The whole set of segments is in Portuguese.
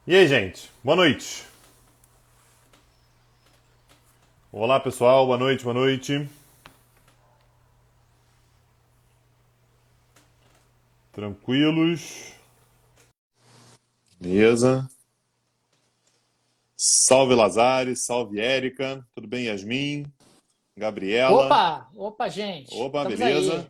E aí, gente? Boa noite. Olá, pessoal. Boa noite, boa noite. Tranquilos? Beleza. Salve Lazare, salve Érica. Tudo bem, Yasmin? Gabriela? Opa, gente, Opa, estamos beleza? aí.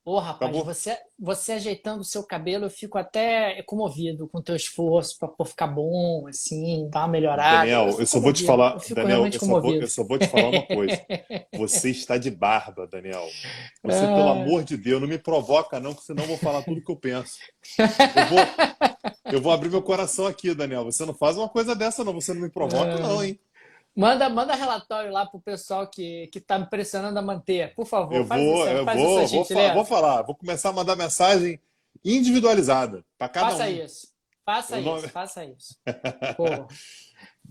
Ô, rapaz, Acabou? você ajeitando o seu cabelo, eu fico até comovido com o teu esforço para ficar bom, assim, dar uma melhorada. Eu Daniel, eu fico só vou te comovido, eu falar, fico Daniel, realmente comovido. eu só vou te falar uma coisa. Você está de barba, Daniel. Você, pelo Ah. amor de Deus, não me provoca não, que senão eu vou falar tudo que eu penso. Eu vou, eu vou abrir meu coração aqui, Daniel. Você não faz uma coisa dessa, não. Você não me provoca, não, hein? Manda relatório lá pro pessoal que tá me pressionando a manter. Por favor, Eu vou, eu faz essa vou, vou gentileza. falar. Vou começar a mandar mensagem individualizada para cada Faça um. isso. O nome Faça isso. Pô,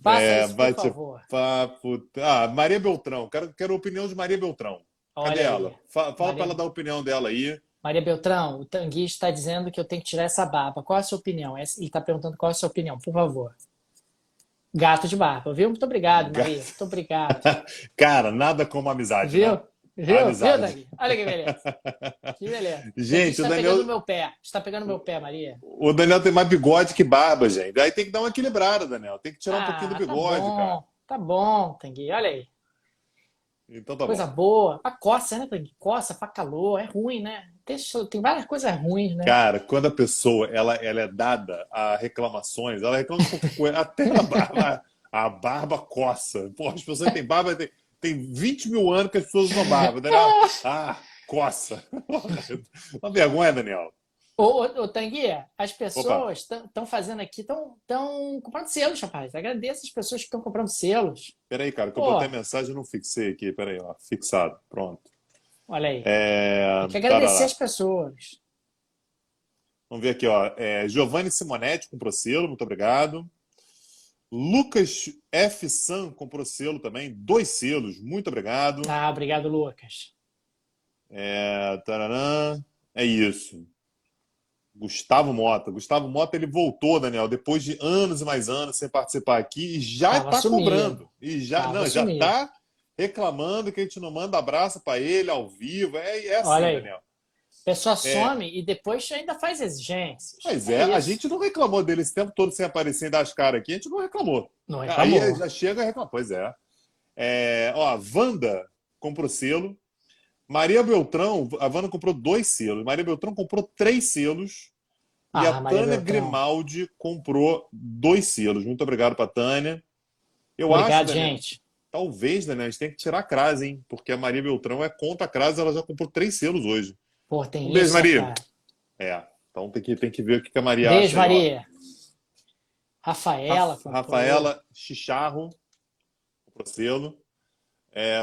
faça isso, por favor. bate-papo. Ah, Maria Beltrão. Quero a opinião de Maria Beltrão. Cadê Olha aí. ela? Fala para ela Maria, dar a opinião dela aí. Maria Beltrão, o Tanguy está dizendo que eu tenho que tirar essa barba. Qual é a sua opinião? Ele está perguntando qual é a sua opinião, por favor. Gato de barba, viu? Muito obrigado, Maria. Muito obrigado. Cara, nada como amizade, né? Viu? A Viu, amizade. Tanguy? Olha que beleza. Que beleza. O Tanguy Gente, está pegando no meu pé. Está pegando no meu pé, Maria. o Daniel tem mais bigode que barba, gente. Aí tem que dar uma equilibrada, Daniel. Tem que tirar um pouquinho do Ah, bigode, cara. tá bom, Tanguy. Olha aí. Então tá Coisa bom. boa. Pra coça, né, Tanguy? Coça, pra calor. É ruim, né? Tem várias coisas ruins, né? Cara, quando a pessoa ela é dada a reclamações, ela reclama de qualquer coisa, até a barba coça. Pô, as pessoas que têm barba tem 20 mil anos que as pessoas usam barba. Daniel, coça. Uma vergonha, Daniel. Ô, Tanguy, as Opa, pessoas estão fazendo aqui, estão comprando selos, rapaz. Agradeço as pessoas que estão comprando selos. peraí, cara, que eu Pô, botei a mensagem e não fixei aqui. Peraí, ó, fixado. Pronto. olha aí. Tem É, que agradecer as tarará. pessoas. Vamos ver aqui, ó. Giovanni Simonetti comprou selo, muito obrigado. Lucas F. San comprou selo também, 2 selos, muito obrigado. Ah, obrigado, Lucas. Tararã. É isso. Gustavo Mota. Gustavo Mota, ele voltou, Daniel, depois de anos e mais anos sem participar aqui e já Tava está sumido. cobrando. E já, Tava não, já sumido. está reclamando que a gente não manda abraço para ele ao vivo. É Olha assim, aí. A Daniel. pessoa É, some e depois ainda faz exigências. mas É a isso. gente não reclamou dele esse tempo todo sem aparecer e dar as caras aqui, a gente não reclamou. Não Aí reclamou. já chega e reclama. Pois é. Ó, Wanda comprou selo. Maria Beltrão, a Wanda comprou 2 selos. Maria Beltrão comprou 3 selos. E a Ah, Maria Tânia Beltrão. Grimaldi comprou 2 selos. Muito obrigado para a Tânia. Eu acho, Obrigado, Daniel, gente. talvez, Daniel, a gente tem que tirar a crase, hein? Porque a Maria Beltrão é contra a crase, ela já comprou 3 selos hoje. Pô, Um tem beijo, isso, é, Maria. cara. É, então tem que ver o que a Maria Beijo, acha aí, ó. Maria. Rafaela comprou. Rafaela Chicharro comprou selo.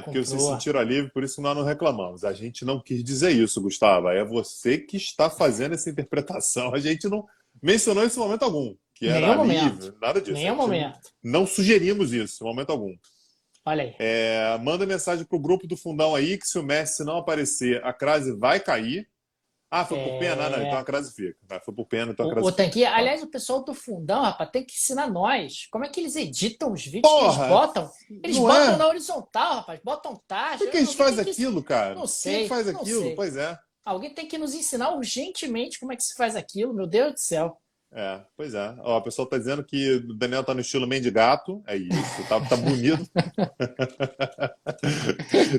Porque vocês Comprou. sentiram alívio, por isso que nós não reclamamos. A gente não quis dizer isso, Gustavo. É você que está fazendo essa interpretação. A gente não mencionou isso em momento algum, que era Nenhum momento. alívio, nada disso. A Nenhum gente momento. não sugerimos isso em momento algum. Olha aí. Manda mensagem pro grupo do fundão aí que se o Messi não aparecer, a crase vai cair. Ah, foi por pena? Ah, não, então a É. crase fica. Foi por pena, então a O crase fica. Tanquinho, Tá. aliás, o pessoal do Fundão, rapaz, tem que ensinar nós. Como é que eles editam os vídeos que eles Porra! botam? Eles Não botam na é? horizontal, rapaz, botam Por taxa. que a gente Alguém faz tem que. aquilo, cara? Não Quem é que sei, faz não aquilo? sei. Pois é. Alguém tem que nos ensinar urgentemente como é que se faz aquilo, meu Deus do céu. Pois é. Ó, o pessoal tá dizendo que o Daniel tá no estilo mendigato. É isso. Tá bonito.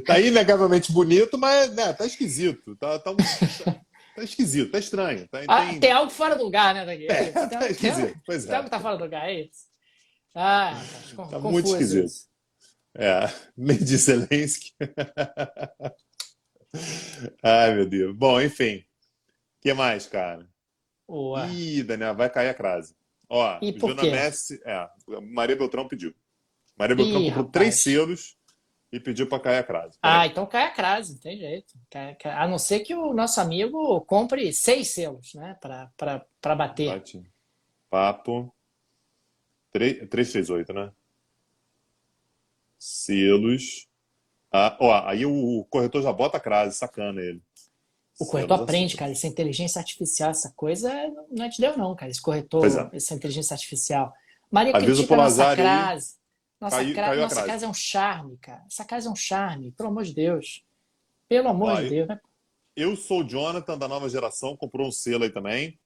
Tá inegavelmente bonito, mas né, tá esquisito. Tá esquisito, tá estranho. Ah, tem algo fora do lugar, né, Tanguinho? É isso. Tá esquisito. Pois Tem é. algo que tá fora do lugar, é isso. Ah, rapaz, Tá muito confuso esquisito. isso. Mendy Zelensky. Ai, meu Deus. Bom, enfim. O que mais, cara? Boa. Ih, Daniel, vai cair a crase. Ó, E o por Júnior quê? Messi. Maria Beltrão pediu. Maria Beltrão Ih, comprou três rapaz. selos e pediu pra cair a crase. Ah, Peraí. então cai a crase, não tem jeito. A não ser que o nosso amigo compre 6 selos, né? Para bater. Bate. Papo. 338, né? Selos. Ó, aí o corretor já bota a crase, sacana ele. O corretor Selos a aprende, selos. cara. Essa inteligência artificial, essa coisa não é de Deus, não, cara. Esse Pois corretor, é. essa inteligência artificial. Maria Avisa critica pro a nossa Lazari aí, crase. caiu a Nossa crase. crase é um charme, cara. Essa crase é um charme, pelo amor de Deus. Pelo amor Ó, de Deus, né? eu sou o Jonathan da nova geração, comprou um selo aí também.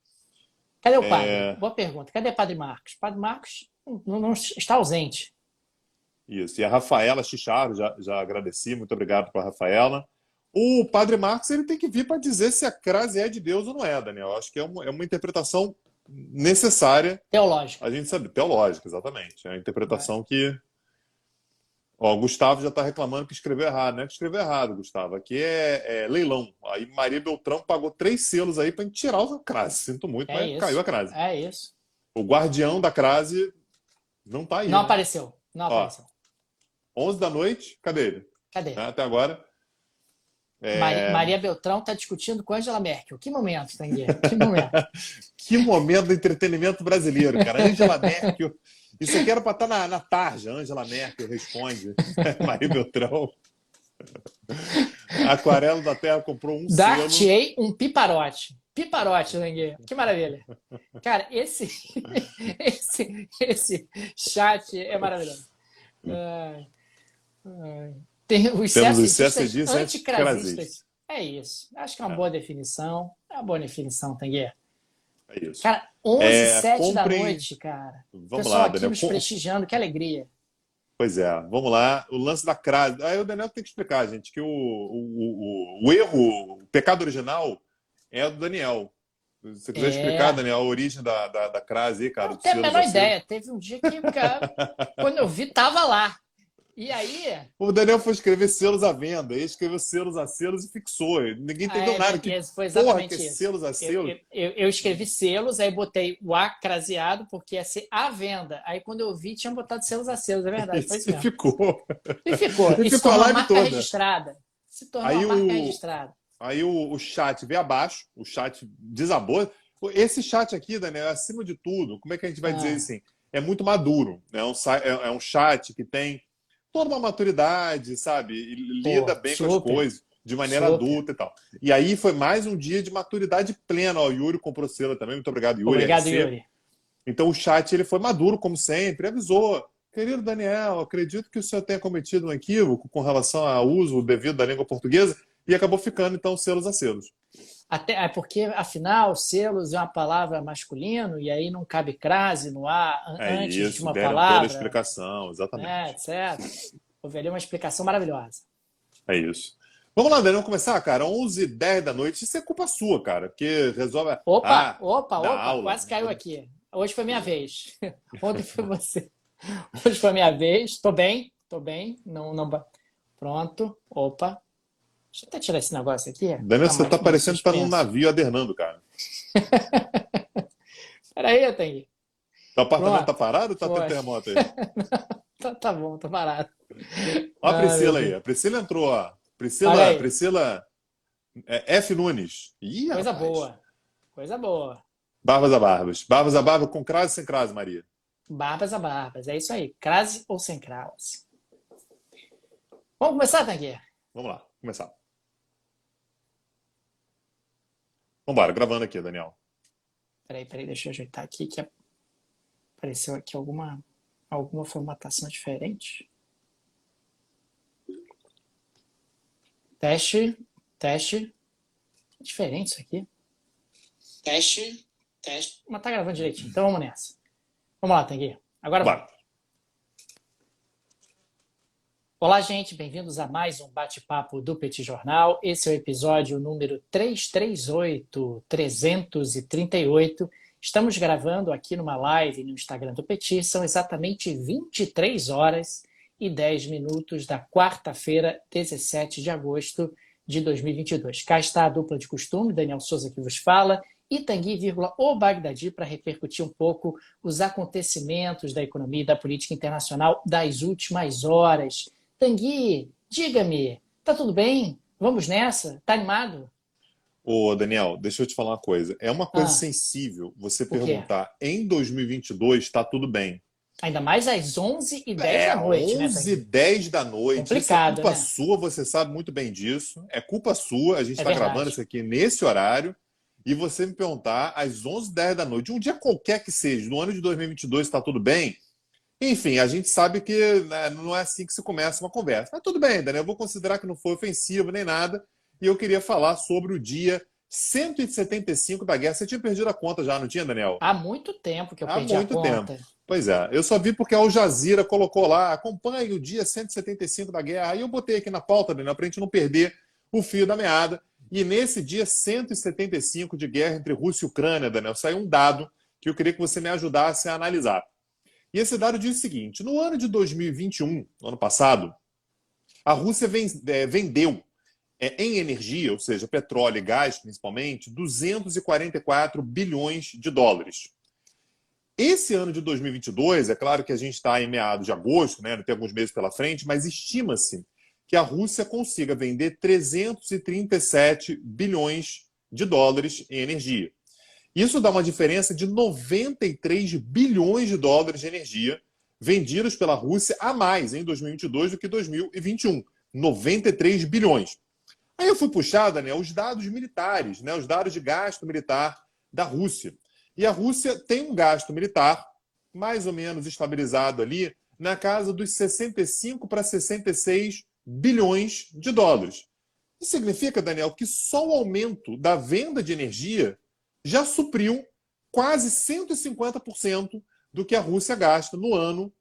Cadê o padre? Boa pergunta. Cadê o Padre Marcos? Padre Marcos não está ausente. Isso. E a Rafaela Chicharo, já agradeci, muito obrigado para a Rafaela. O Padre Marcos ele tem que vir para dizer se a crase é de Deus ou não é, Daniel. Acho que é uma interpretação necessária. Teológico. A gente sabe, teológica, exatamente. É a interpretação que. Ó, o Gustavo já está reclamando que escreveu errado, né? Que escreveu errado, Gustavo. Aqui é leilão. Aí Maria Beltrão pagou 3 selos aí para tirar a crase. Sinto muito, É mas caiu isso. a crase. É isso. O guardião da crase não tá aí, Não né? apareceu. Não Ó, apareceu. 11 da noite, cadê ele? Cadê? Até agora. Maria Beltrão está discutindo com Angela Merkel. Que momento, Tanguy? Que momento. Que momento do entretenimento brasileiro, cara. Angela Merkel. Isso aqui era para estar na tarja. Angela Merkel responde. Maria Beltrão. Aquarela da Terra comprou um selo. Dartei um piparote. Piparote, Tanguy. Que maravilha. Cara, esse chat é maravilhoso. Tem os Temos os CSDistas CSDistas anticrasistas. É isso. Acho que é uma boa definição. É uma boa definição, Tanguy. É isso. Cara, 11h07 da comprem... noite, cara. Vamos Pessoal lá, aqui Daniel. nos prestigiando, que alegria. Pois é, vamos lá. O lance da crase. Aí o Daniel tem que explicar, gente, que o erro, o pecado original é do Daniel. Se você quiser explicar, Daniel, a origem da crase aí, cara. Não tenho a menor ideia. Teve um dia que, cara, quando eu vi, tava lá. E aí. O Daniel foi escrever selos à venda, ele escreveu selos a selos e fixou. Ninguém entendeu nada. Foi exatamente porra, que isso. Selos a selos? Eu escrevi selos, aí botei o A craseado, porque ia ser à venda. Aí quando eu vi, tinha botado selos a selos, é verdade. Foi isso mesmo. Ficou. E ficou. E se ficou a tornou live marca toda. registrada. Se tornou Aí uma marca registrada. Aí o chat veio abaixo, o chat desabou. Esse chat aqui, Daniel, acima de tudo, como é que a gente vai dizer assim? É muito maduro. Né? É um chat que tem toda uma maturidade, sabe? E lida bem com as coisas, de maneira adulta e tal. E aí foi mais um dia de maturidade plena. Ó, o Yuri comprou selo também. Muito obrigado, Yuri. Obrigado, Yuri. Então o chat ele foi maduro, como sempre, avisou. Querido Daniel, acredito que o senhor tenha cometido um equívoco com relação ao uso devido da língua portuguesa e acabou ficando, então, selos a selos. Até porque, afinal, selos é uma palavra masculino e aí não cabe crase no ar antes isso, de uma deram palavra. toda a explicação, exatamente. Certo. Houve ali uma explicação maravilhosa. É isso. Vamos lá, Daniel, vamos começar, cara. 11h10 da noite. Isso é culpa sua, cara, porque resolve... Opa, aula. quase caiu aqui. Hoje foi minha vez. Ontem foi você. Hoje foi minha vez. Tô bem. Não... Pronto. Opa. Deixa eu até tirar esse negócio aqui. Daniel, você tá parecendo que tá num navio adernando, cara. Peraí, Tanguy. O apartamento tá parado ou tá tendo terremoto aí? Tá bom, tá parado. Olha a Priscila aí. A Priscila entrou, ó. Priscila F. Nunes. Ih, coisa rapaz. boa. Coisa boa. Barbas a barbas. Barbas a barbas com crase ou sem crase, Maria? Barbas a barbas. É isso aí. Crase ou sem crase. Vamos começar, Tanguy? Vamos lá, começar. Vambora, gravando aqui, Daniel. Peraí, deixa eu ajeitar aqui que apareceu aqui alguma formatação diferente. Teste. É diferente isso aqui. Teste. Mas tá gravando direitinho, então vamos nessa. Vamos lá, Tanguy. Agora vamos. Olá, gente. Bem-vindos a mais um bate-papo do Petit Jornal. Esse é o episódio número 338. Estamos gravando aqui numa live no Instagram do Petit. São exatamente 23h10 da quarta-feira, 17 de agosto de 2022. Cá está a dupla de costume, Daniel Souza que vos fala, e Tanguy, o Bagdadi, para repercutir um pouco os acontecimentos da economia e da política internacional das últimas horas. Tanguy, diga-me, tá tudo bem? Vamos nessa? Tá animado? Ô, Daniel, deixa eu te falar uma coisa. É uma coisa sensível você perguntar em 2022 tá tudo bem. Ainda mais às 11h10 da noite, né, 11h10 da noite. Isso é complicado, culpa né? sua, você sabe muito bem disso. É culpa sua, a gente É está gravando verdade. isso aqui nesse horário. E você me perguntar às 11h10 da noite, um dia qualquer que seja, no ano de 2022, está tudo bem? Enfim, a gente sabe que, né, não é assim que se começa uma conversa. Mas tudo bem, Daniel, eu vou considerar que não foi ofensivo nem nada. E eu queria falar sobre o dia 175 da guerra. Você tinha perdido a conta já, não tinha, Daniel? Há muito tempo que eu Há perdi a muito tempo. conta. Pois é, eu só vi porque a Al Jazeera colocou lá, acompanhe o dia 175 da guerra. Aí eu botei aqui na pauta, Daniel, para a gente não perder o fio da meada. E nesse dia 175 de guerra entre Rússia e Ucrânia, Daniel, saiu um dado que eu queria que você me ajudasse a analisar. E esse dado diz o seguinte: no ano de 2021, no ano passado, a Rússia vendeu em energia, ou seja, petróleo e gás principalmente, 244 bilhões de dólares. Esse ano de 2022, é claro que a gente está em meados de agosto, né, tem alguns meses pela frente, mas estima-se que a Rússia consiga vender 337 bilhões de dólares em energia. Isso dá uma diferença de 93 bilhões de dólares de energia vendidos pela Rússia a mais em 2022 do que 2021. 93 bilhões. Aí eu fui puxar, Daniel, os dados militares, né, os dados de gasto militar da Rússia. E a Rússia tem um gasto militar mais ou menos estabilizado ali na casa dos 65 para 66 bilhões de dólares. Isso significa, Daniel, que só o aumento da venda de energia já supriu quase 150% do que a Rússia gasta no ano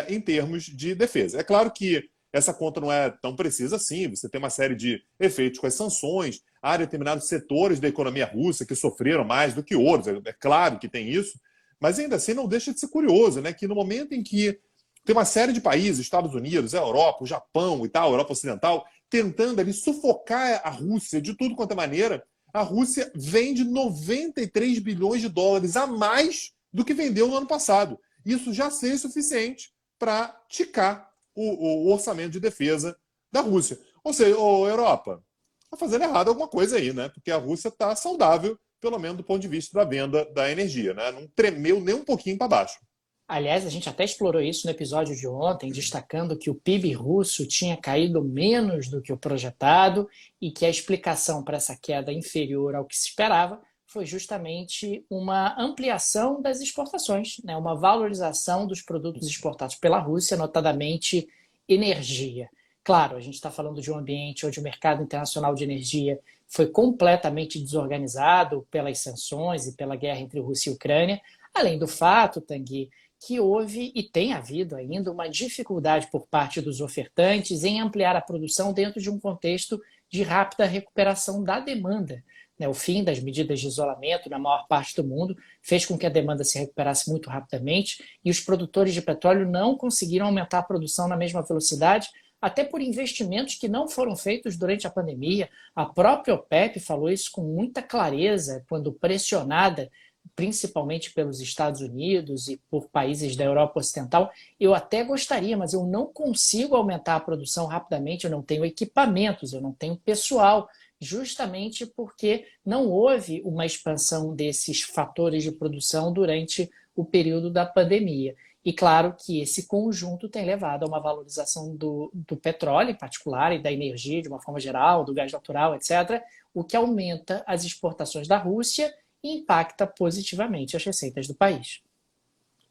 em termos de defesa. É claro que essa conta não é tão precisa assim, você tem uma série de efeitos com as sanções, há determinados setores da economia russa que sofreram mais do que outros, é claro que tem isso, mas ainda assim não deixa de ser curioso, né, que no momento em que tem uma série de países, Estados Unidos, a Europa, o Japão e tal, a Europa Ocidental, tentando ali sufocar a Rússia de tudo quanto é maneira, a Rússia vende 93 bilhões de dólares a mais do que vendeu no ano passado. Isso já seria suficiente para ticar o orçamento de defesa da Rússia. Ou seja, Europa, está fazendo errado alguma coisa aí, né? Porque a Rússia está saudável, pelo menos do ponto de vista da venda da energia, né? Não tremeu nem um pouquinho para baixo. Aliás, a gente até explorou isso no episódio de ontem, destacando que o PIB russo tinha caído menos do que o projetado e que a explicação para essa queda inferior ao que se esperava foi justamente uma ampliação das exportações, né? Uma valorização dos produtos exportados pela Rússia, notadamente energia. Claro, a gente está falando de um ambiente onde o mercado internacional de energia foi completamente desorganizado pelas sanções e pela guerra entre Rússia e Ucrânia, além do fato, Tanguy, que houve e tem havido ainda uma dificuldade por parte dos ofertantes em ampliar a produção dentro de um contexto de rápida recuperação da demanda. O fim das medidas de isolamento na maior parte do mundo fez com que a demanda se recuperasse muito rapidamente e os produtores de petróleo não conseguiram aumentar a produção na mesma velocidade, até por investimentos que não foram feitos durante a pandemia. A própria OPEP falou isso com muita clareza quando pressionada principalmente pelos Estados Unidos e por países da Europa Ocidental. Eu até gostaria, mas eu não consigo aumentar a produção rapidamente, eu não tenho equipamentos, eu não tenho pessoal, justamente porque não houve uma expansão desses fatores de produção durante o período da pandemia. E claro que esse conjunto tem levado a uma valorização do petróleo em particular e da energia de uma forma geral, do gás natural, etc., o que aumenta as exportações da Rússia e impacta positivamente as receitas do país.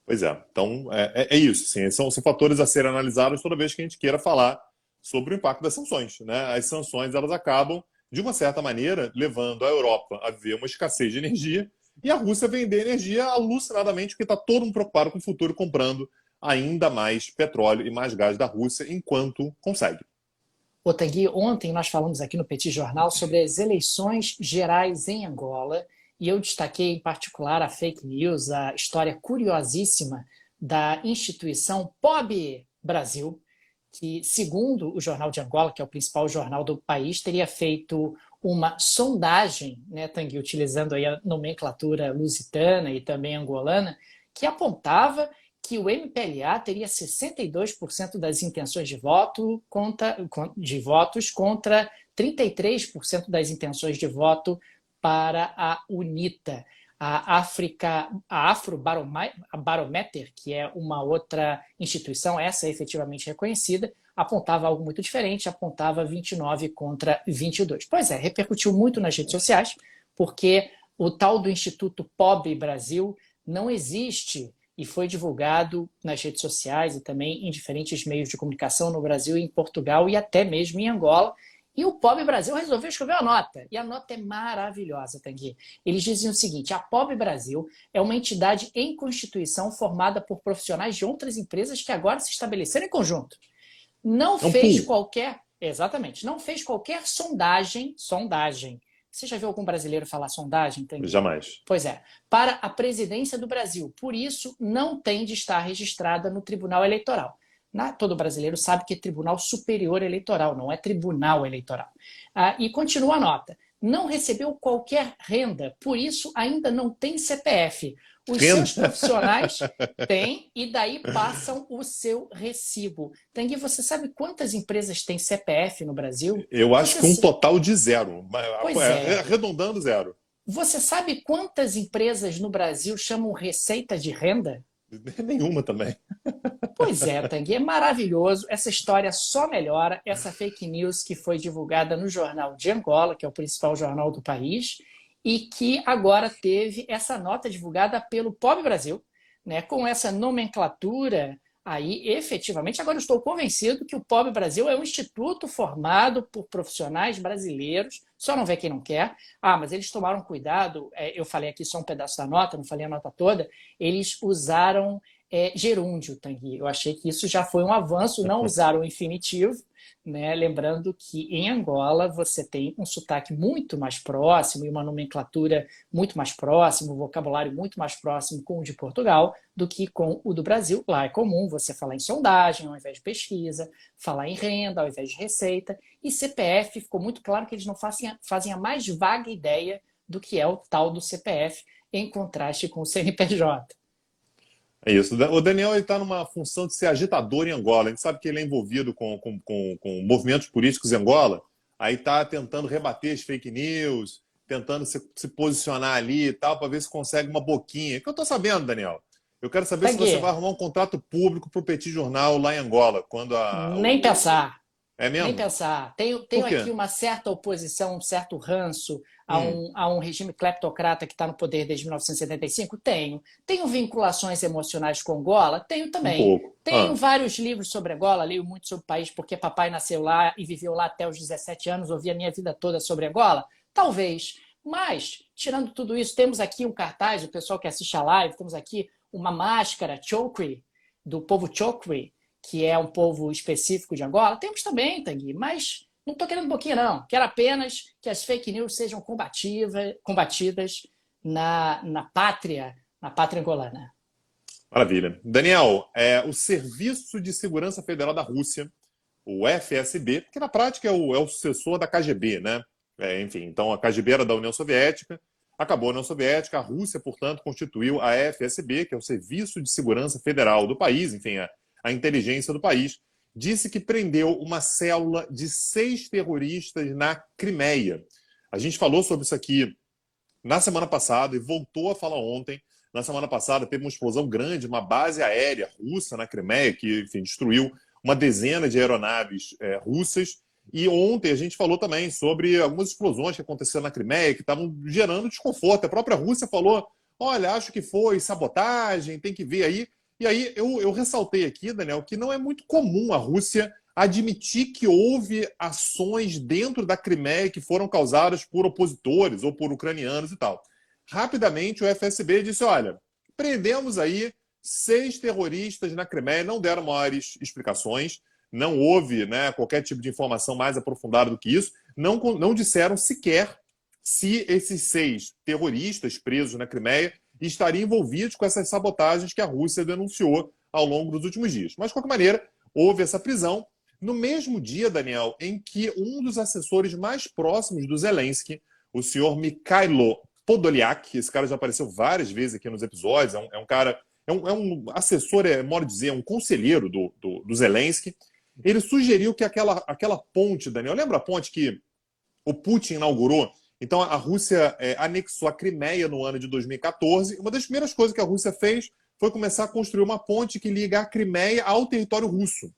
Pois é, então é isso. Sim, são fatores a serem analisados toda vez que a gente queira falar sobre o impacto das sanções, né? As sanções elas acabam, de uma certa maneira, levando a Europa a ver uma escassez de energia e a Rússia a vender energia alucinadamente, porque está todo mundo preocupado com o futuro comprando ainda mais petróleo e mais gás da Rússia enquanto consegue. Tanguy, ontem nós falamos aqui no Petit Jornal sobre as eleições gerais em Angola e eu destaquei em particular a fake news, a história curiosíssima da instituição POB Brasil, que, segundo o Jornal de Angola, que é o principal jornal do país, teria feito uma sondagem, né, Tanguy, utilizando aí a nomenclatura lusitana e também angolana, que apontava que o MPLA teria 62% das intenções de votos contra 33% das intenções de voto para a UNITA. a Afrobarometer, que é uma outra instituição, essa efetivamente reconhecida, apontava algo muito diferente, apontava 29 contra 22. Pois é, repercutiu muito nas redes sociais, porque o tal do Instituto POB Brasil não existe e foi divulgado nas redes sociais e também em diferentes meios de comunicação no Brasil, em Portugal e até mesmo em Angola. E o POB Brasil resolveu escrever uma nota. E a nota é maravilhosa, Tanguy. Eles dizem o seguinte: a POB Brasil é uma entidade em constituição formada por profissionais de outras empresas que agora se estabeleceram em conjunto. Não fez qualquer... Exatamente. Não fez qualquer sondagem. Você já viu algum brasileiro falar sondagem, Tanguy? Jamais. Pois é. Para a presidência do Brasil. Por isso, não tem de estar registrada no Tribunal Eleitoral. Todo brasileiro sabe que é Tribunal Superior Eleitoral, não é Tribunal Eleitoral. E continua a nota. Não recebeu qualquer renda, por isso ainda não tem CPF. Os seus profissionais têm e daí passam o seu recibo. Tanguy, você sabe quantas empresas têm CPF no Brasil? Eu acho que um total de 0. Pois é. Arredondando 0. Você sabe quantas empresas no Brasil chamam receita de renda? Nenhuma também. Pois é, Tanguy, é maravilhoso. Essa história só melhora. Essa fake news que foi divulgada no Jornal de Angola, que é o principal jornal do país, e que agora teve essa nota divulgada pelo POB Brasil, né, com essa nomenclatura aí, efetivamente. Agora eu estou convencido que o POB Brasil é um instituto formado por profissionais brasileiros, só não vê quem não quer. Mas eles tomaram cuidado, eu falei aqui só um pedaço da nota, não falei a nota toda, eles usaram gerúndio, Tanguy. Eu achei que isso já foi um avanço, não usar o infinitivo, né? Lembrando que em Angola você tem um sotaque muito mais próximo e uma nomenclatura muito mais próxima, um vocabulário muito mais próximo com o de Portugal do que com o do Brasil. Lá é comum você falar em sondagem ao invés de pesquisa, falar em renda ao invés de receita, e CPF ficou muito claro que eles não fazem a mais vaga ideia do que é o tal do CPF, em contraste com o CNPJ. É isso. O Daniel está numa função de ser agitador em Angola. A gente sabe que ele é envolvido com movimentos políticos em Angola. Aí está tentando rebater as fake news, tentando se posicionar ali e tal, para ver se consegue uma boquinha. O que eu estou sabendo, Daniel? Eu quero saber se você vai arrumar um contrato público para o Petit Jornal lá em Angola. Nem pensar. É mesmo? Nem pensar. Tenho aqui uma certa oposição, um certo ranço a um regime cleptocrata que está no poder desde 1975? Tenho. Tenho vinculações emocionais com Angola? Tenho também. Um pouco. Tenho vários livros sobre Angola, leio muito sobre o país, porque papai nasceu lá e viveu lá até os 17 anos, ouvi a minha vida toda sobre Angola? Talvez. Mas, tirando tudo isso, temos aqui um cartaz, o pessoal que assiste a live, temos aqui uma máscara, Chokri, do povo Chokri, que é um povo específico de Angola. Temos também, Tanguy, mas não estou querendo um pouquinho, não. Quero apenas que as fake news sejam combatidas na pátria angolana. Maravilha. Daniel, o Serviço de Segurança Federal da Rússia, o FSB, que na prática é o sucessor da KGB, né? Enfim, então a KGB era da União Soviética, acabou a União Soviética, a Rússia, portanto, constituiu a FSB, que é o Serviço de Segurança Federal do país, enfim, a inteligência do país, disse que prendeu uma célula de 6 terroristas na Crimeia. A gente falou sobre isso aqui na semana passada e voltou a falar ontem. Na semana passada teve uma explosão grande, uma base aérea russa na Crimeia, que, enfim, destruiu uma dezena de aeronaves russas. E ontem a gente falou também sobre algumas explosões que aconteceram na Crimeia, que estavam gerando desconforto. A própria Rússia falou, olha, acho que foi sabotagem, tem que ver aí. E aí eu ressaltei aqui, Daniel, que não é muito comum a Rússia admitir que houve ações dentro da Crimeia que foram causadas por opositores ou por ucranianos e tal. Rapidamente o FSB disse, olha, prendemos aí 6 terroristas na Crimeia, não deram maiores explicações, não houve, né, qualquer tipo de informação mais aprofundada do que isso, não disseram sequer se esses 6 terroristas presos na Crimeia estariam envolvidos com essas sabotagens que a Rússia denunciou ao longo dos últimos dias. Mas, de qualquer maneira, houve essa prisão no mesmo dia, Daniel, em que um dos assessores mais próximos do Zelensky, o senhor Mikhailo Podolyak, esse cara já apareceu várias vezes aqui nos episódios, é um cara, é um assessor, modo de dizer, é um conselheiro do Zelensky. Ele sugeriu que aquela ponte, Daniel, lembra a ponte que o Putin inaugurou Então, a Rússia anexou a Crimeia no ano de 2014. Uma das primeiras coisas que a Rússia fez foi começar a construir uma ponte que liga a Crimeia ao território russo.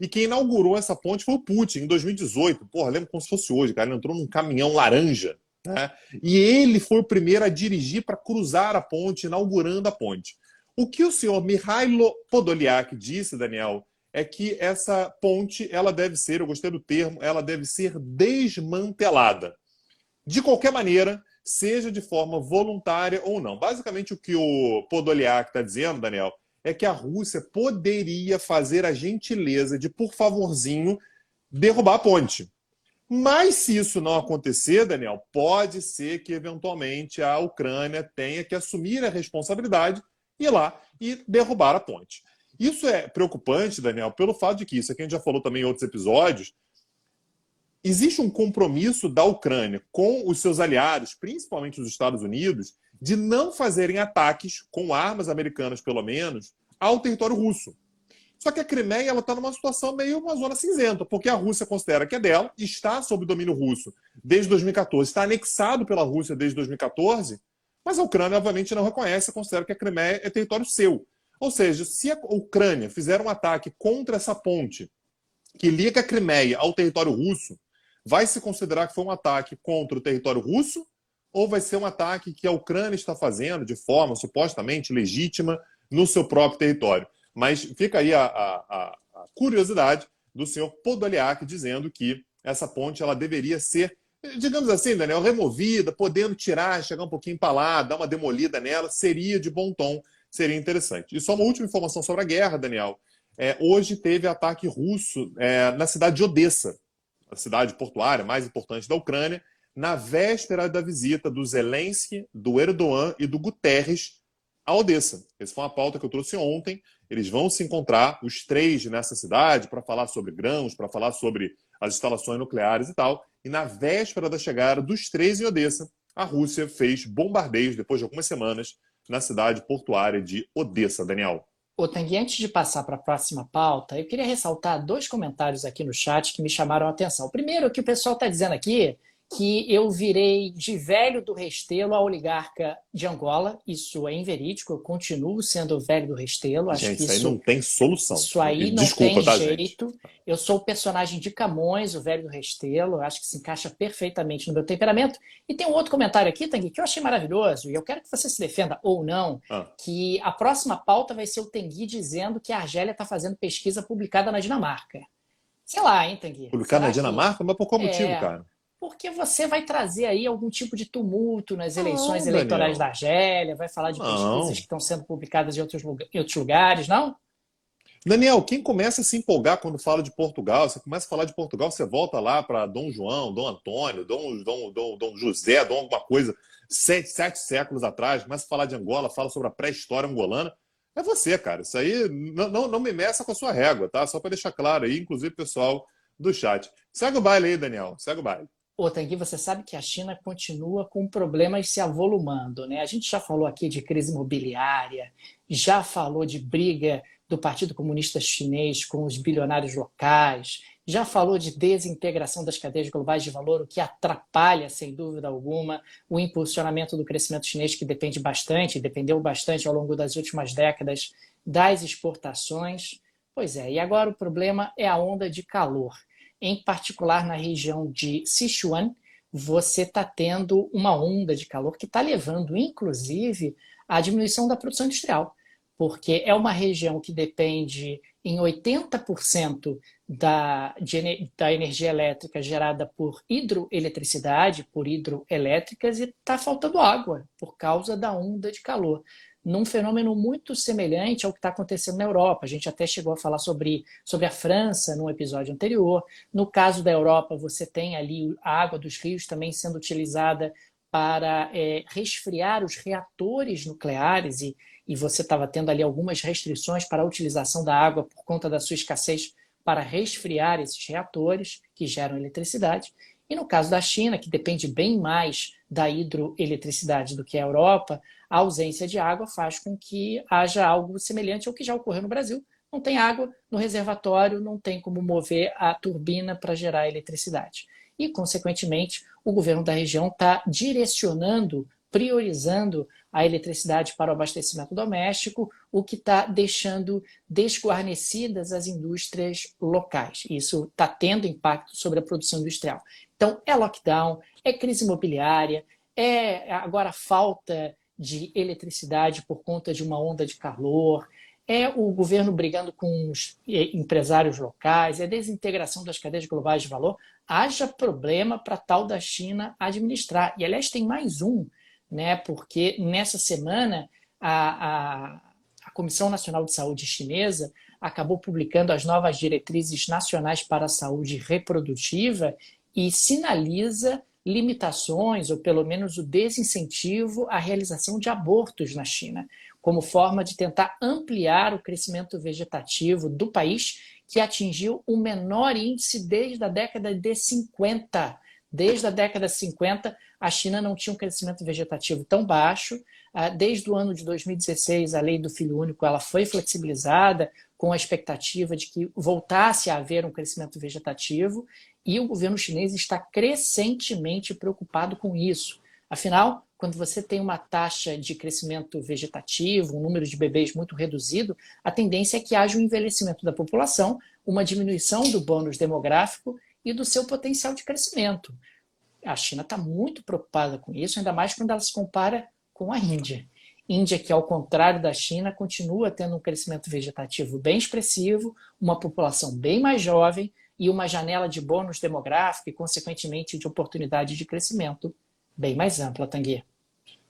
E quem inaugurou essa ponte foi o Putin, em 2018. Porra, lembro como se fosse hoje, cara. Ele entrou num caminhão laranja, né? E ele foi o primeiro a dirigir para cruzar a ponte, inaugurando a ponte. O que o senhor Mikhailo Podolyak disse, Daniel, é que essa ponte, ela deve ser, eu gostei do termo, ela deve ser desmantelada. De qualquer maneira, seja de forma voluntária ou não. Basicamente, o que o Podolyak está dizendo, Daniel, é que a Rússia poderia fazer a gentileza de, por favorzinho, derrubar a ponte. Mas se isso não acontecer, Daniel, pode ser que eventualmente a Ucrânia tenha que assumir a responsabilidade, ir lá e derrubar a ponte. Isso é preocupante, Daniel, pelo fato de que, isso aqui a gente já falou também em outros episódios, existe um compromisso da Ucrânia com os seus aliados, principalmente os Estados Unidos, de não fazerem ataques, com armas americanas pelo menos, ao território russo. Só que a Crimeia está numa situação meio uma zona cinzenta, porque a Rússia considera que é dela, está sob domínio russo desde 2014, está anexado pela Rússia desde 2014, mas a Ucrânia, obviamente, não reconhece e considera que a Crimeia é território seu. Ou seja, se a Ucrânia fizer um ataque contra essa ponte que liga a Crimeia ao território russo, vai se considerar que foi um ataque contra o território russo ou vai ser um ataque que a Ucrânia está fazendo de forma supostamente legítima no seu próprio território? Mas fica aí a curiosidade do senhor Podolyak dizendo que essa ponte ela deveria ser, digamos assim, Daniel, removida, podendo tirar, chegar um pouquinho para lá, dar uma demolida nela, seria de bom tom, seria interessante. E só uma última informação sobre a guerra, Daniel. Hoje teve ataque russo na cidade de Odessa, a cidade portuária mais importante da Ucrânia, na véspera da visita do Zelensky, do Erdogan e do Guterres a Odessa. Essa foi uma pauta que eu trouxe ontem. Eles vão se encontrar, os três, nessa cidade, para falar sobre grãos, para falar sobre as instalações nucleares e tal. E na véspera da chegada dos três em Odessa, a Rússia fez bombardeios, depois de algumas semanas, na cidade portuária de Odessa, Daniel. Ô, Tanguy, antes de passar para a próxima pauta, eu queria ressaltar dois comentários aqui no chat que me chamaram a atenção. O primeiro é que o pessoal está dizendo aqui que eu virei de velho do Restelo a oligarca de Angola. Isso é inverídico, eu continuo sendo o velho do Restelo. Acho Gente, que isso aí não tem solução. Isso aí não Desculpa, tem tá, jeito. Gente? Eu sou o personagem de Camões, o velho do Restelo. Acho que se encaixa perfeitamente no meu temperamento. E tem um outro comentário aqui, Tanguy, que eu achei maravilhoso, e eu quero que você se defenda ou não, que a próxima pauta vai ser o Tanguy dizendo que a Argélia está fazendo pesquisa publicada na Dinamarca. Sei lá, hein, Tanguy? Publicada na Dinamarca? Mas por qual motivo, cara? Porque você vai trazer aí algum tipo de tumulto nas eleições não, eleitorais Daniel. da Argélia, vai falar de pesquisas que estão sendo publicadas em outros lugares, não? Daniel, quem começa a se empolgar quando fala de Portugal, você começa a falar de Portugal, você volta lá para Dom João, Dom Antônio, Dom José, Dom alguma coisa, 7 séculos atrás, começa a falar de Angola, fala sobre a pré-história angolana. É você, cara. Isso aí não me meça com a sua régua, tá? Só para deixar claro aí, inclusive pessoal do chat. Segue o baile aí, Daniel. Segue o baile. Ô, Tanguy, você sabe que a China continua com problemas se avolumando, né? A gente já falou aqui de crise imobiliária, já falou de briga do Partido Comunista Chinês com os bilionários locais, já falou de desintegração das cadeias globais de valor, o que atrapalha, sem dúvida alguma, o impulsionamento do crescimento chinês, que dependeu bastante ao longo das últimas décadas das exportações. Pois é, e agora o problema é a onda de calor. Em particular na região de Sichuan, você está tendo uma onda de calor que está levando, inclusive, à diminuição da produção industrial, porque é uma região que depende em 80% da energia elétrica gerada por hidroeletricidade, por hidroelétricas, e está faltando água por causa da onda de calor, num fenômeno muito semelhante ao que está acontecendo na Europa. A gente até chegou a falar sobre a França num episódio anterior. No caso da Europa, você tem ali a água dos rios também sendo utilizada para resfriar os reatores nucleares, e você estava tendo ali algumas restrições para a utilização da água por conta da sua escassez para resfriar esses reatores que geram eletricidade. E no caso da China, que depende bem mais da hidroeletricidade do que a Europa, a ausência de água faz com que haja algo semelhante ao que já ocorreu no Brasil. Não tem água no reservatório, não tem como mover a turbina para gerar eletricidade. e, consequentemente, o governo da região está direcionando, priorizando a eletricidade para o abastecimento doméstico, o que está deixando desguarnecidas as indústrias locais. Isso está tendo impacto sobre a produção industrial. Então, é lockdown, é crise imobiliária, é agora falta de eletricidade por conta de uma onda de calor, é o governo brigando com os empresários locais, é a desintegração das cadeias globais de valor. Haja problema para tal da China administrar. E, aliás, tem mais um, né? Porque nessa semana a Comissão Nacional de Saúde chinesa acabou publicando as novas diretrizes nacionais para a saúde reprodutiva e sinaliza limitações, ou pelo menos o desincentivo à realização de abortos na China, como forma de tentar ampliar o crescimento vegetativo do país, que atingiu o menor índice desde a década de 50. Desde a década de 50, a China não tinha um crescimento vegetativo tão baixo. Desde o ano de 2016, a lei do filho único ela foi flexibilizada com a expectativa de que voltasse a haver um crescimento vegetativo, e o governo chinês está crescentemente preocupado com isso. Afinal, quando você tem uma taxa de crescimento vegetativo, um número de bebês muito reduzido, a tendência é que haja um envelhecimento da população, uma diminuição do bônus demográfico e do seu potencial de crescimento. A China está muito preocupada com isso, ainda mais quando ela se compara com a Índia. Índia, que ao contrário da China, continua tendo um crescimento vegetativo bem expressivo, uma população bem mais jovem e uma janela de bônus demográfico e, consequentemente, de oportunidade de crescimento bem mais ampla, Tanguy.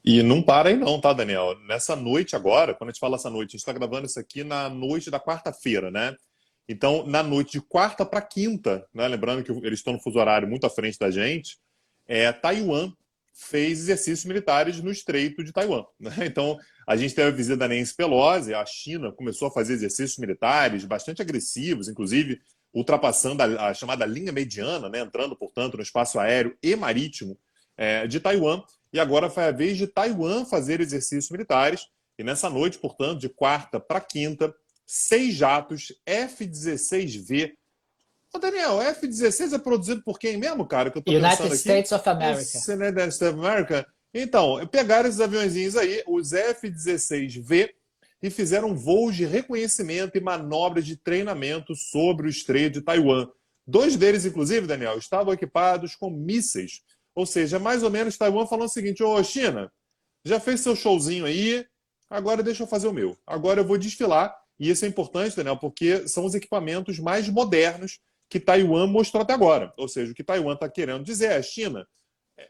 E não para aí não, tá, Daniel? Nessa noite agora, quando a gente fala essa noite, a gente está gravando isso aqui na noite da quarta-feira, né? Então, na noite de quarta para quinta, né? Lembrando que eles estão no fuso horário muito à frente da gente, Taiwan fez exercícios militares no Estreito de Taiwan, né? Então, a gente teve a visita da Nancy Pelosi, a China começou a fazer exercícios militares bastante agressivos, inclusive ultrapassando a chamada linha mediana, né? Entrando, portanto, no espaço aéreo e marítimo de Taiwan. E agora foi a vez de Taiwan fazer exercícios militares. E nessa noite, portanto, de quarta para quinta, 6 jatos F-16V. Ô, Daniel, F-16 é produzido por quem mesmo, cara? Que eu tô United pensando aqui. States of America. United States of America. Então, pegaram esses aviõezinhos aí, os F-16V, e fizeram voos de reconhecimento e manobras de treinamento sobre o Estreito de Taiwan. 2 deles, inclusive, Daniel, estavam equipados com mísseis. Ou seja, mais ou menos Taiwan falando o seguinte: ô, China, já fez seu showzinho aí, agora deixa eu fazer o meu. Agora eu vou desfilar. E isso é importante, Daniel, porque são os equipamentos mais modernos que Taiwan mostrou até agora. Ou seja, o que Taiwan está querendo dizer é: China,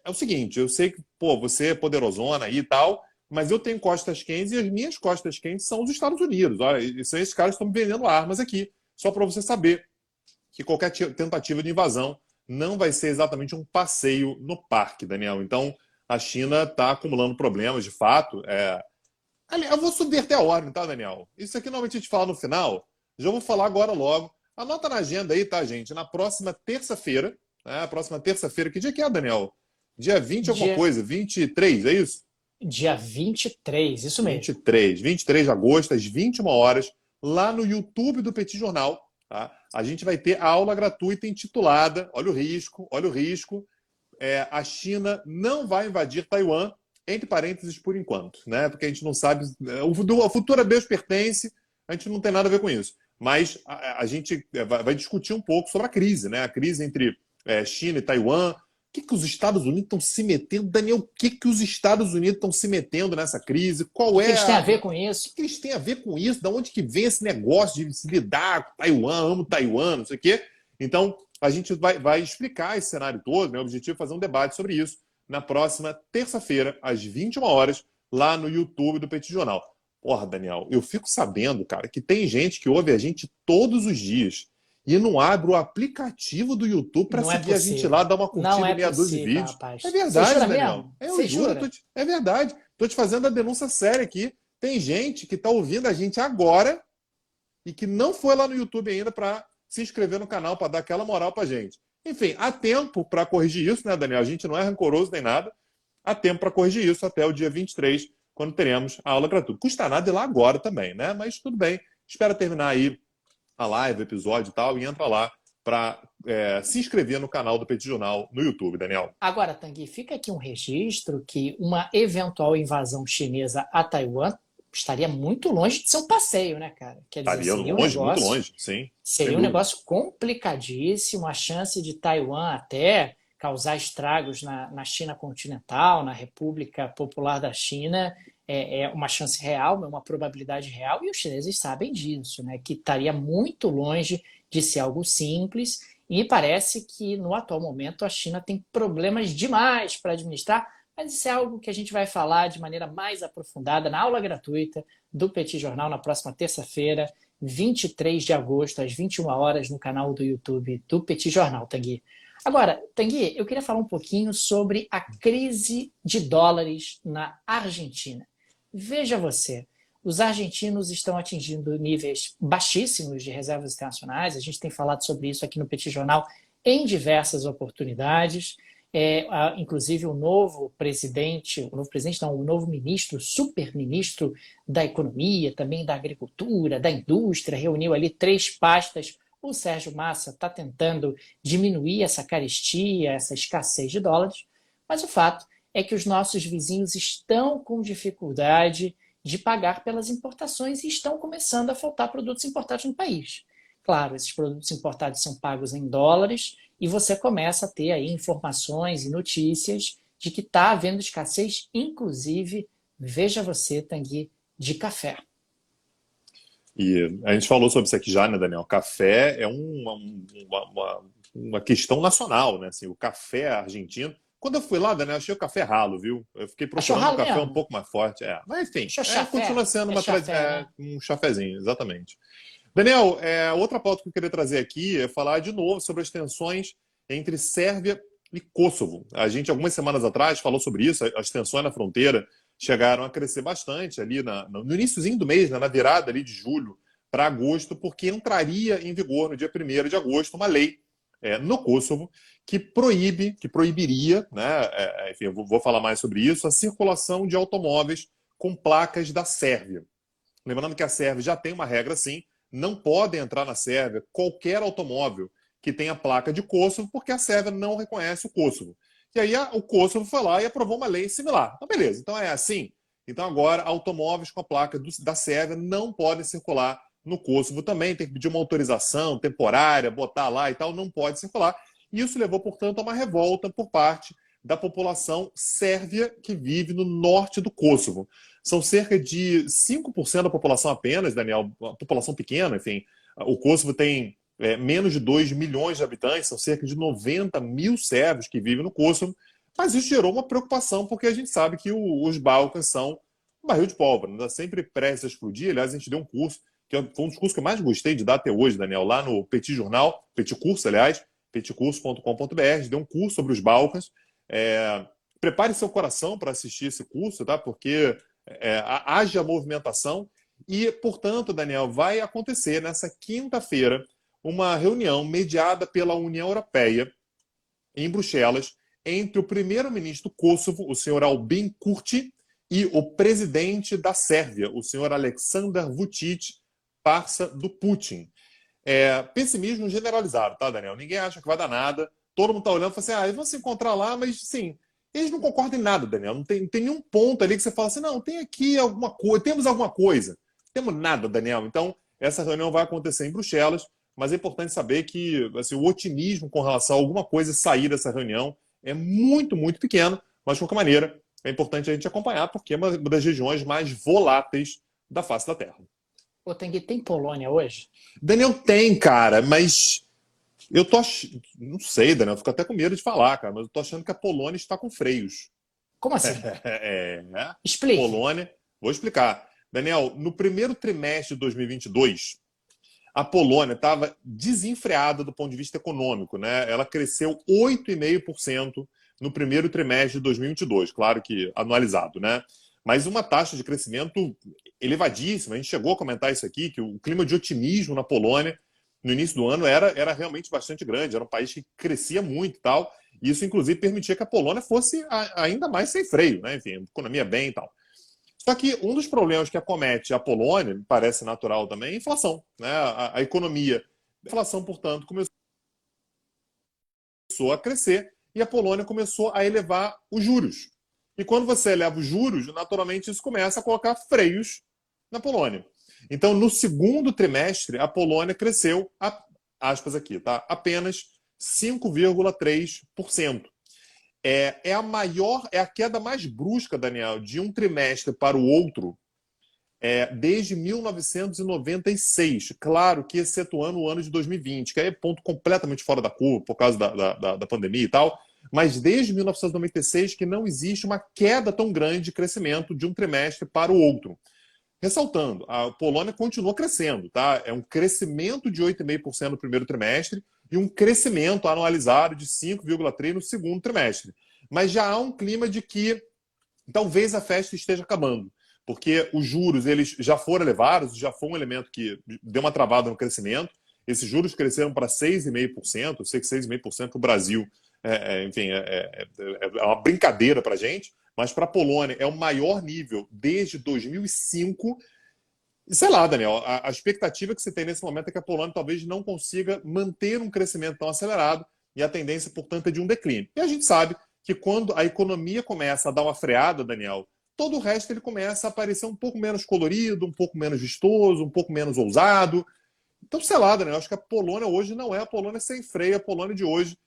é o seguinte, eu sei que você é poderosona aí e tal, mas eu tenho costas quentes e as minhas costas quentes são os Estados Unidos. Olha, e são esses caras que estão me vendendo armas aqui, só para você saber que qualquer tentativa de invasão não vai ser exatamente um passeio no parque, Daniel. Então, a China está acumulando problemas, de fato. Eu vou subverter a ordem, tá, Daniel? Isso aqui normalmente a gente fala no final, já vou falar agora logo. Anota na agenda aí, tá, gente? Na próxima terça-feira, né? Próxima terça-feira, que dia que é, Daniel? Dia 20 alguma coisa, 23, é isso? Dia 23, isso mesmo. 23 de agosto, às 21 horas, lá no YouTube do Petit Jornal, tá? A gente vai ter a aula gratuita intitulada, olha o risco, a China não vai invadir Taiwan, entre parênteses, por enquanto, né? Porque a gente não sabe, o futuro a Deus pertence, a gente não tem nada a ver com isso. Mas a gente vai discutir um pouco sobre a crise, né? A crise entre China e Taiwan. O que os Estados Unidos estão se metendo? Daniel, o que os Estados Unidos estão se metendo nessa crise? O que eles têm a ver com isso? O que eles têm a ver com isso? Da onde que vem esse negócio de se lidar com Taiwan, amo Taiwan, não sei o quê? Então, a gente vai explicar esse cenário todo, né? O objetivo é fazer um debate sobre isso na próxima terça-feira, às 21 horas, lá no YouTube do Petit Jornal. Porra, Daniel, eu fico sabendo, cara, que tem gente que ouve a gente todos os dias e não abre o aplicativo do YouTube para seguir a gente lá, dar uma curtida, meia dúzia de vídeos. Rapaz. É verdade, Daniel. Eu juro, é verdade. Estou te fazendo a denúncia séria aqui. Tem gente que está ouvindo a gente agora e que não foi lá no YouTube ainda para se inscrever no canal, para dar aquela moral para a gente. Enfim, há tempo para corrigir isso, né, Daniel? A gente não é rancoroso nem nada. Há tempo para corrigir isso até o dia 23, quando teremos a aula gratuita. Custa nada ir lá agora também, né? Mas tudo bem. Espera terminar aí a live, o episódio e tal, e entra lá para se inscrever no canal do Petit Jornal no YouTube, Daniel. Agora, Tanguy, fica aqui um registro que uma eventual invasão chinesa a Taiwan estaria muito longe de ser um passeio, né, cara? Quer dizer, Estaria seria um longe, muito negócio, longe, sim, sem seria um dúvida. negócio complicadíssimo, a chance de Taiwan até causar estragos na China continental, na República Popular da China, é uma chance real, é uma probabilidade real, e os chineses sabem disso, né? Que estaria muito longe de ser algo simples, e me parece que no atual momento a China tem problemas demais para administrar, mas isso é algo que a gente vai falar de maneira mais aprofundada na aula gratuita do Petit Jornal na próxima terça-feira, 23 de agosto, às 21 horas, no canal do YouTube do Petit Jornal, Tanguy. Agora, Tanguy, eu queria falar um pouquinho sobre a crise de dólares na Argentina. Veja você, os argentinos estão atingindo níveis baixíssimos de reservas internacionais, a gente tem falado sobre isso aqui no Petit Jornal em diversas oportunidades. Inclusive o novo presidente, não, o novo ministro, super-ministro da Economia, também da Agricultura, da Indústria, reuniu ali 3 pastas. O Sérgio Massa está tentando diminuir essa carestia, essa escassez de dólares, mas o fato é que os nossos vizinhos estão com dificuldade de pagar pelas importações e estão começando a faltar produtos importados no país. Claro, esses produtos importados são pagos em dólares e você começa a ter aí informações e notícias de que está havendo escassez, inclusive, veja você, Tanguy, de café. E a gente falou sobre isso aqui já, né, Daniel? Café é uma questão nacional, né? Assim, o café argentino. Quando eu fui lá, Daniel, achei o café ralo, viu? Eu fiquei Achou procurando um ralo café um mesmo? pouco mais forte. Mas enfim, Achou chafé? continua sendo Chafé, né? um chafezinho, exatamente. Daniel, outra pauta que eu queria trazer aqui é falar de novo sobre as tensões entre Sérvia e Kosovo. A gente, algumas semanas atrás, falou sobre isso, as tensões na fronteira chegaram a crescer bastante ali no iníciozinho do mês, né, na virada ali de julho para agosto, porque entraria em vigor no dia 1º de agosto uma lei no Kosovo que proibiria, né, enfim, eu vou falar mais sobre isso, a circulação de automóveis com placas da Sérvia. Lembrando que a Sérvia já tem uma regra assim, não pode entrar na Sérvia qualquer automóvel que tenha placa de Kosovo, porque a Sérvia não reconhece o Kosovo. E aí o Kosovo foi lá e aprovou uma lei similar. Então, beleza, então é assim. Então agora automóveis com a placa da Sérvia não podem circular no Kosovo também, tem que pedir uma autorização temporária, botar lá e tal, não pode circular. E isso levou, portanto, a uma revolta por parte da população sérvia que vive no norte do Kosovo. São cerca de 5% da população apenas, Daniel, uma população pequena, enfim. O Kosovo tem menos de 2 milhões de habitantes, são cerca de 90 mil sérvios que vivem no Kosovo, mas isso gerou uma preocupação, porque a gente sabe que os Balcãs são um barril de pólvora, né? Sempre prestes a explodir. Aliás, a gente deu um curso, que foi um dos cursos que eu mais gostei de dar até hoje, Daniel, lá no Petit Jornal, Petit Curso, aliás, petcurso.com.br, deu um curso sobre os Balcãs. Prepare seu coração para assistir esse curso, tá? Porque haja movimentação e, portanto, Daniel, vai acontecer nessa quinta-feira uma reunião mediada pela União Europeia em Bruxelas entre o primeiro-ministro do Kosovo, o senhor Albin Kurti, e o presidente da Sérvia, o senhor Aleksandar Vučić, parça do Putin. Pessimismo generalizado, tá, Daniel? Ninguém acha que vai dar nada. Todo mundo está olhando e fala assim, eles vão se encontrar lá, mas, sim, eles não concordam em nada, Daniel. Não tem nenhum ponto ali que você fala assim, não, tem aqui alguma coisa, temos alguma coisa. Não temos nada, Daniel. Então, essa reunião vai acontecer em Bruxelas, mas é importante saber que assim, o otimismo com relação a alguma coisa sair dessa reunião é muito, muito pequeno, mas, de qualquer maneira, é importante a gente acompanhar, porque é uma das regiões mais voláteis da face da Terra. Ô, Tanguy, tem Polônia hoje? Daniel, tem, cara, mas eu não sei, Daniel, eu fico até com medo de falar, cara, mas eu tô achando que a Polônia está com freios. Como assim? A Explique. Polônia, vou explicar. Daniel, no primeiro trimestre de 2022, a Polônia estava desenfreada do ponto de vista econômico, né? Ela cresceu 8,5% no primeiro trimestre de 2022, claro que anualizado, né? Mas uma taxa de crescimento elevadíssima. A gente chegou a comentar isso aqui, que o clima de otimismo na Polônia no início do ano era realmente bastante grande, era um país que crescia muito e tal, e isso inclusive permitia que a Polônia fosse ainda mais sem freio, né? Enfim, economia bem e tal. Só que um dos problemas que acomete a Polônia, parece natural também, é a inflação, né? A economia. A inflação, portanto, começou começou a crescer e a Polônia começou a elevar os juros. E quando você eleva os juros, naturalmente isso começa a colocar freios na Polônia. Então, no segundo trimestre, a Polônia cresceu, aspas aqui, tá? Apenas 5,3%. É a queda mais brusca, Daniel, de um trimestre para o outro desde 1996. Claro que excetuando o ano de 2020, que é ponto completamente fora da curva por causa da pandemia e tal, mas desde 1996 que não existe uma queda tão grande de crescimento de um trimestre para o outro. Ressaltando, a Polônia continua crescendo, tá? É um crescimento de 8,5% no primeiro trimestre e um crescimento anualizado de 5,3% no segundo trimestre. Mas já há um clima de que talvez a festa esteja acabando, porque os juros eles já foram elevados, já foi um elemento que deu uma travada no crescimento. Esses juros cresceram para 6,5%, eu sei que 6,5% para o Brasil, enfim, é uma brincadeira para a gente, mas para a Polônia é o maior nível desde 2005. E sei lá, Daniel, a expectativa que você tem nesse momento é que a Polônia talvez não consiga manter um crescimento tão acelerado e a tendência, portanto, é de um declínio. E a gente sabe que quando a economia começa a dar uma freada, Daniel, todo o resto ele começa a aparecer um pouco menos colorido, um pouco menos vistoso, um pouco menos ousado. Então, sei lá, Daniel, acho que a Polônia hoje não é a Polônia sem freio, a Polônia de hoje.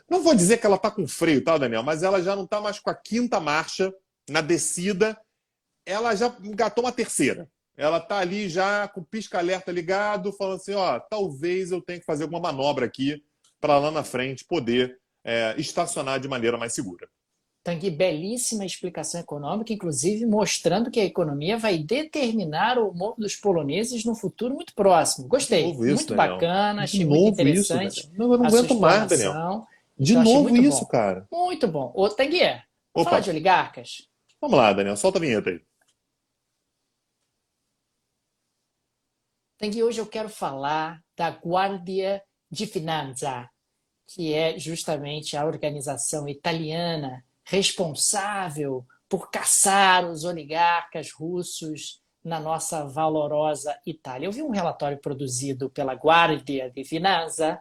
Não vou dizer que ela está com freio, tá, Daniel? Mas ela já não está mais com a quinta marcha na descida, ela já engatou uma terceira. Ela está ali já com o pisca-alerta ligado, falando assim, ó, talvez eu tenha que fazer alguma manobra aqui para lá na frente poder estacionar de maneira mais segura. Tanguy, belíssima explicação econômica, inclusive mostrando que a economia vai determinar o humor dos poloneses no futuro muito próximo. Gostei, De novo isso, muito Daniel. bacana, De achei muito novo isso, interessante Daniel. Não, eu não a sua aguento mais, Daniel. explanação. De Então, achei novo muito isso, bom. cara. Muito bom. Ô, Tanguy, vamos falar Opa, de oligarcas? vamos lá, Daniel. Solta a vinheta aí. Tanguy, hoje eu quero falar da Guardia di Finanza, que é justamente a organização italiana responsável por caçar os oligarcas russos na nossa valorosa Itália. Eu vi um relatório produzido pela Guardia di Finanza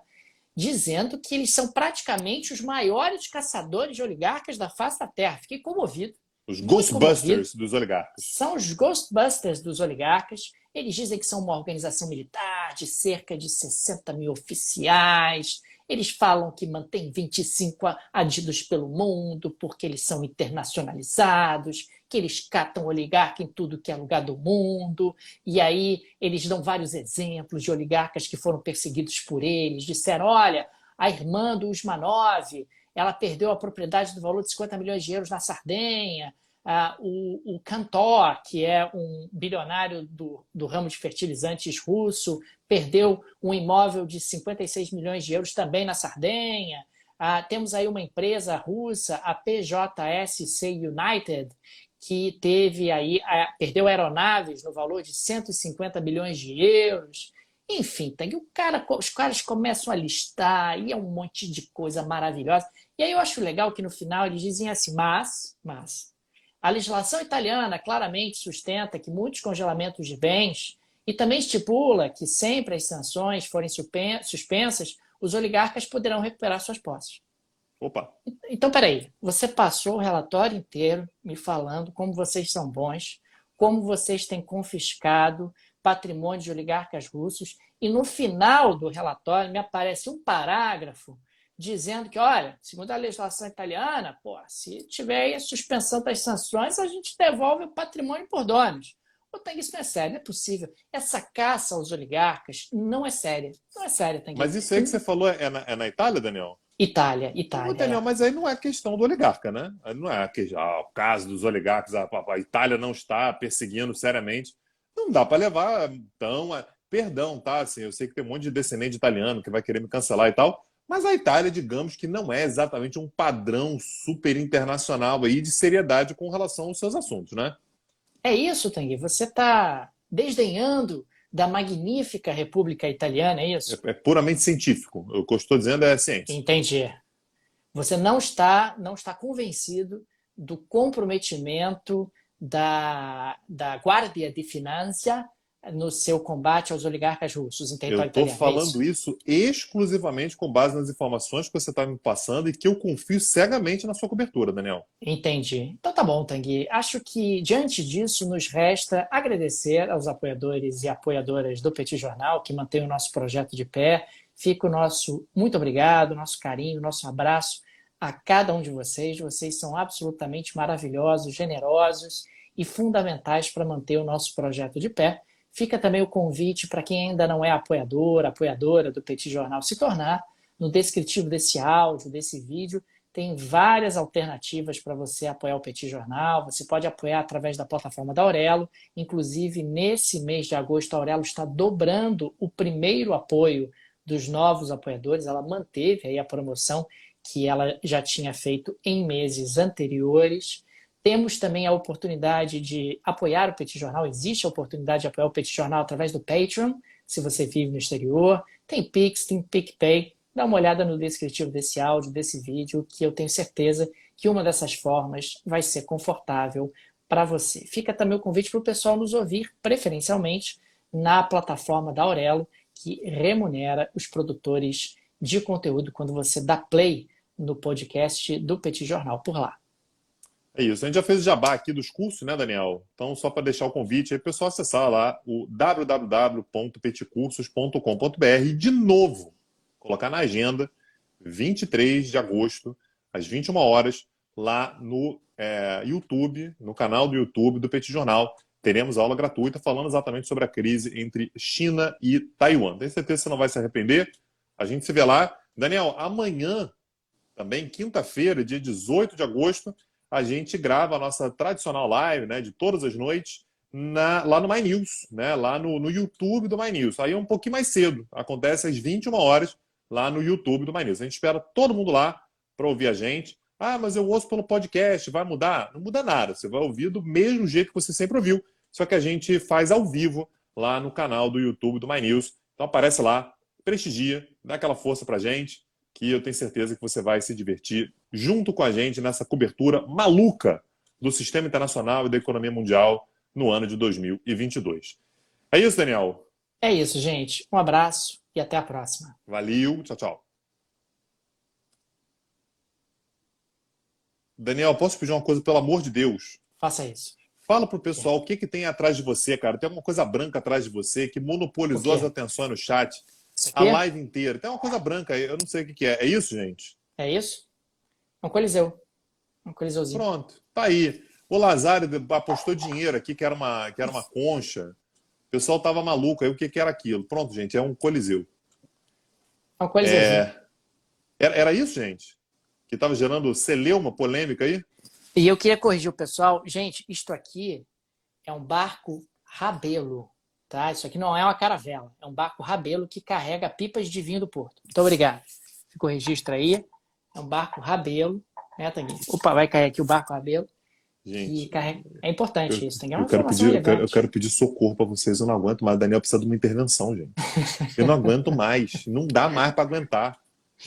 dizendo que eles são praticamente os maiores caçadores de oligarcas da face da Terra. Fiquei comovido, Os muito comovido. Ghostbusters dos oligarcas. São os Ghostbusters dos oligarcas. Eles dizem que são uma organização militar de cerca de 60 mil oficiais. Eles falam que mantém 25 adidos pelo mundo porque eles são internacionalizados, que eles catam oligarca em tudo que é lugar do mundo. E aí eles dão vários exemplos de oligarcas que foram perseguidos por eles. Disseram, olha, a irmã do Usmanov, ela perdeu a propriedade do valor de 50 milhões de euros na Sardenha. O Cantor, que é um bilionário do ramo de fertilizantes russo, perdeu um imóvel de 56 milhões de euros também na Sardenha. Temos aí uma empresa russa, a PJSC United, que perdeu aeronaves no valor de 150 bilhões de euros. Enfim, os caras começam a listar e é um monte de coisa maravilhosa. E aí eu acho legal que no final eles dizem assim, mas a legislação italiana claramente sustenta que muitos congelamentos de bens e também estipula que sempre as sanções forem suspensas, os oligarcas poderão recuperar suas posses. Opa. Então, peraí, você passou o relatório inteiro me falando como vocês são bons, como vocês têm confiscado patrimônio de oligarcas russos, e no final do relatório me aparece um parágrafo dizendo que, olha, segundo a legislação italiana, se tiver aí a suspensão das sanções, a gente devolve o patrimônio por donos. Isso não é sério, não é possível. Essa caça aos oligarcas não é séria. Não é séria, Tanguy. Mas isso aí que você falou é na Itália, Daniel? Itália. Daniel, mas aí não é questão do oligarca, né? Aí não é o caso dos oligarcas, a Itália não está perseguindo seriamente. Não dá para levar tão... Perdão, tá? Assim, eu sei que tem um monte de descendente italiano que vai querer me cancelar e tal, mas a Itália, digamos que não é exatamente um padrão super internacional aí de seriedade com relação aos seus assuntos, né? É isso, Tanguy. Você está desdenhando da magnífica República Italiana, é isso? É puramente científico. O que eu estou dizendo é ciência. Entendi. Você não está convencido do comprometimento da Guardia di Finanza no seu combate aos oligarcas russos em Eu território estou italiano. É isso? falando isso exclusivamente com base nas informações que você está me passando e que eu confio cegamente na sua cobertura, Daniel. Entendi. Então tá bom, Tanguy. Acho que, diante disso, nos resta agradecer aos apoiadores e apoiadoras do Petit Jornal que mantêm o nosso projeto de pé. Fica o nosso muito obrigado, nosso carinho, nosso abraço a cada um de vocês. Vocês são absolutamente maravilhosos, generosos e fundamentais para manter o nosso projeto de pé. Fica também o convite para quem ainda não é apoiador, apoiadora do Petit Jornal se tornar. No descritivo desse áudio, desse vídeo, tem várias alternativas para você apoiar o Petit Jornal. Você pode apoiar através da plataforma da Aurelo. Inclusive, nesse mês de agosto, a Aurelo está dobrando o primeiro apoio dos novos apoiadores. Ela manteve aí a promoção que ela já tinha feito em meses anteriores. Temos também a oportunidade de apoiar o Petit Jornal. Existe a oportunidade de apoiar o Petit Jornal através do Patreon, se você vive no exterior. Tem Pix, tem PicPay. Dá uma olhada no descritivo desse áudio, desse vídeo, que eu tenho certeza que uma dessas formas vai ser confortável para você. Fica também o convite para o pessoal nos ouvir, preferencialmente, na plataforma da Aurelo, que remunera os produtores de conteúdo quando você dá play no podcast do Petit Jornal por lá. É isso. A gente já fez o jabá aqui dos cursos, né, Daniel? Então, só para deixar o convite aí, o pessoal acessar lá o www.petcursos.com.br e, de novo, colocar na agenda 23 de agosto, às 21 horas, lá no YouTube, no canal do YouTube do Petit Jornal. Teremos aula gratuita falando exatamente sobre a crise entre China e Taiwan. Tenho certeza que você não vai se arrepender. A gente se vê lá. Daniel, amanhã, também, quinta-feira, dia 18 de agosto, a gente grava a nossa tradicional live, né, de todas as noites, lá no My News, né, lá no YouTube do My News. Aí é um pouquinho mais cedo, acontece às 21 horas, lá no YouTube do My News. A gente espera todo mundo lá para ouvir a gente. Ah, mas eu ouço pelo podcast, vai mudar? Não muda nada, você vai ouvir do mesmo jeito que você sempre ouviu, só que a gente faz ao vivo lá no canal do YouTube do My News. Então aparece lá, prestigia, dá aquela força pra gente, que eu tenho certeza que você vai se divertir junto com a gente nessa cobertura maluca do sistema internacional e da economia mundial no ano de 2022. É isso, Daniel? É isso, gente. Um abraço e até a próxima. Valeu, tchau, tchau. Daniel, posso pedir uma coisa, pelo amor de Deus? Faça isso. Fala pro pessoal o que tem atrás de você, cara. Tem alguma coisa branca atrás de você que monopolizou as atenções no chat a live inteira. Tem uma coisa branca aí, eu não sei o que é. É isso, gente? É isso? É um coliseu. Um coliseuzinho. Pronto, tá aí. O Lazário apostou dinheiro aqui, que era uma concha. O pessoal tava maluco aí, o que era aquilo? Pronto, gente, é um coliseu. É um coliseuzinho. Era isso, gente? Que tava gerando celeuma polêmica aí? E eu queria corrigir o pessoal. Gente, isto aqui é um barco Rabelo. Tá? Isso aqui não é uma caravela. É um barco Rabelo que carrega pipas de vinho do Porto. Muito obrigado. Fica o registro aí. É um barco Rabelo. Né, Tanguy? Opa, vai cair aqui o barco Rabelo. Gente, carrega... É importante isso. Tem uma eu quero pedir socorro para vocês. Eu não aguento mais. O Daniel precisa de uma intervenção, gente. Eu não aguento mais. Não dá mais para aguentar.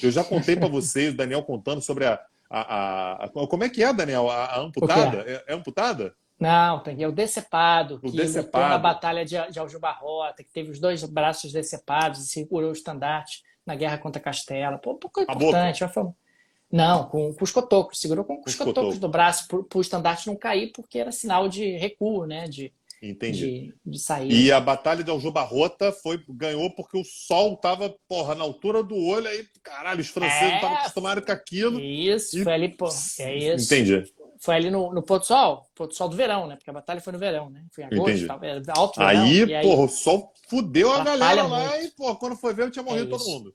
Eu já contei para vocês, o Daniel contando sobre como é que é, Daniel? A amputada? É amputada? Não, é o decepado, que decepado. lutou na batalha de Aljubarrota, que teve os dois braços decepados e segurou o estandarte na guerra contra Castela. Pô, pouco importante. Não, com os cotocos. Segurou com os cotocos do braço para o estandarte não cair, porque era sinal de recuo, né? Entendi. De saída. E a batalha de Aljubarrota ganhou porque o sol tava, na altura do olho, aí, caralho, os franceses não estavam acostumados com aquilo. Isso, foi ali, é isso. Entendi. Foi ali no pôr do sol do verão, né? Porque a batalha foi no verão, né? Foi em agosto, alto verão. Aí, o sol fudeu a galera lá e, quando foi ver, eu tinha morrido todo mundo.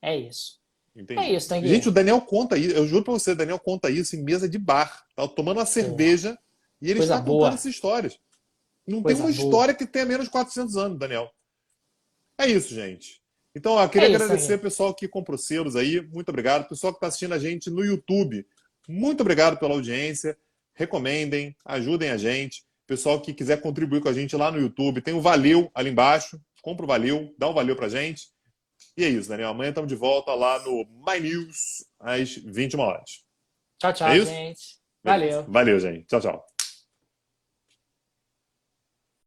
É isso. Entendi. É isso, Tanguy. Gente, o Daniel conta isso, eu juro pra você, o Daniel conta isso em mesa de bar. Tava tomando uma cerveja e ele está contando essas histórias. Não tem uma história que tenha menos de 400 anos, Daniel. É isso, gente. Então, queria agradecer o pessoal que comprou selos aí. Muito obrigado. O pessoal que está assistindo a gente no YouTube. Muito obrigado pela audiência. Recomendem, ajudem a gente. Pessoal que quiser contribuir com a gente lá no YouTube, tem o Valeu ali embaixo. Compra o Valeu, dá um Valeu pra gente. E é isso, Daniel. Amanhã estamos de volta lá no My News, às 21 horas. Tchau, tchau, gente. Valeu. Valeu, gente. Tchau, tchau.